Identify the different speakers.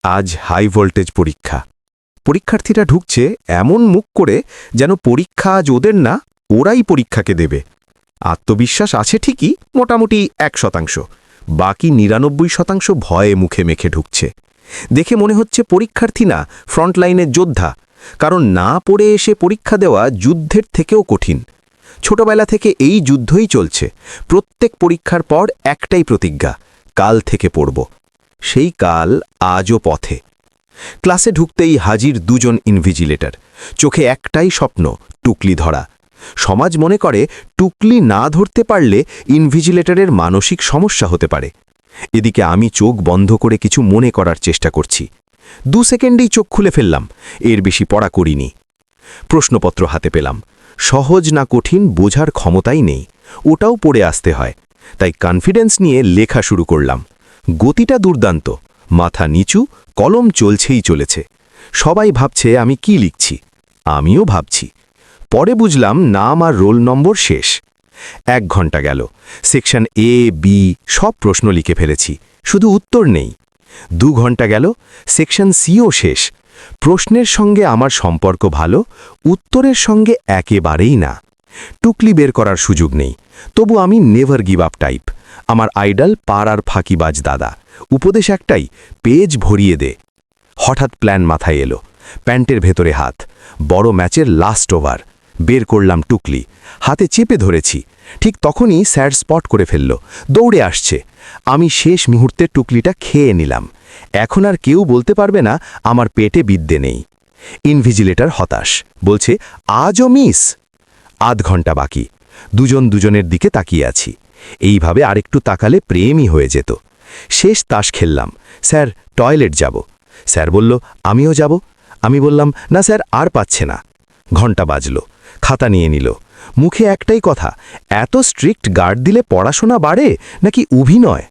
Speaker 1: আজ high voltage পরীক্ষা। পরীক্ষার্থীরা ঢুকছে এমন মুখ করে যেন পরীক্ষা আজ ওদের না, ওরাই পরীক্ষাকে দেবে। আত্মবিশ্বাস আছে ঠিকই, মোটামুটি 1%। বাকি 99% ভয়ে মুখে মেখে ঢুকছে। দেখে মনে হচ্ছে পরীক্ষার্থী না, ফ্রন্টলাইনের যোদ্ধা। কারণ না পড়ে এসে পরীক্ষা দেওয়া যুদ্ধের থেকেও কঠিন। ছোটবেলা থেকে এই যুদ্ধই চলছে। প্রত্যেক পরীক্ষার পর একটাই প্রতিজ্ঞা, কাল থেকে পড়ব। সেই কাল আজও পথে। ক্লাসে ঢুকতেই হাজির দুজন ইনভিজিলেটর। চোখে একটাই স্বপ্ন, টুকলি ধরা। সমাজ মনে করে টুকলি না ধরতে পারলে ইনভিজিলেটরের মানসিক সমস্যা হতে পারে। এদিকে আমি চোখ বন্ধ করে কিছু মনে করার চেষ্টা করছি। 2 সেকেন্ডেই চোখ খুলে ফেললাম, এর বেশি পড়া করিনি। প্রশ্নপত্র হাতে পেলাম। সহজ না কঠিন বোঝার ক্ষমতাই নেই, ওটাও পড়ে আসতে হয়। তাই কনফিডেন্স নিয়ে লেখা শুরু করলাম। গতিটা দুর্দান্ত, মাথা নিচু, কলম চলছেই চলেছে। সবাই ভাবছে আমি কি লিখছি, আমিও ভাবছি। পরে বুঝলাম নাম আর রোল নম্বর শেষ। 1 ঘন্টা গেল। সেকশন এ, বি সব প্রশ্ন লিখে ফেলেছি, শুধু উত্তর নেই। 2 ঘন্টা গেল। সেকশন সিও শেষ। প্রশ্নের সঙ্গে আমার সম্পর্ক ভালো, উত্তরের সঙ্গে একেবারেই না। টুকলি বের করার সুযোগ নেই। তবু আমি নেভার গিভ আপ টাইপ। আমার আইডল পাড়ার ফাঁকিবাজ দাদা। উপদেশ একটাই, পেজ ভরিয়ে দে। হঠাৎ প্ল্যান মাথায় এলো। প্যান্টের ভেতরে হাত। বড় ম্যাচের লাস্ট ওভার। বের করলাম টুকলি, হাতে চেপে ধরেছি। ঠিক তখনই স্যার স্পট করে ফেলল, দৌড়ে আসছে। আমি শেষ মুহূর্তে টুকলিটা খেয়ে নিলাম। এখন আর কেউ বলতে পারবে না আমার পেটে বিদ্যে নেই। ইনভিজিলেটর হতাশ, বলছে আজও মিস। আধ ঘন্টা বাকি। দুজন দুজনের দিকে তাকিয়ে আছি। এইভাবে আরেকটু তাকালে প্রেমই হয়ে যেত। শেষ তাস খেললাম। স্যার, টয়লেট যাব। স্যার বলল, আমিও যাব। আমি বললাম, না স্যার, আর পাচ্ছে না। ঘন্টা বাজল। খাতা নিয়ে নিল। মুখে একটাই কথা, এত স্ট্রিক্ট গার্ড দিলে পড়াশোনা বাড়ে নাকি অভিনয়?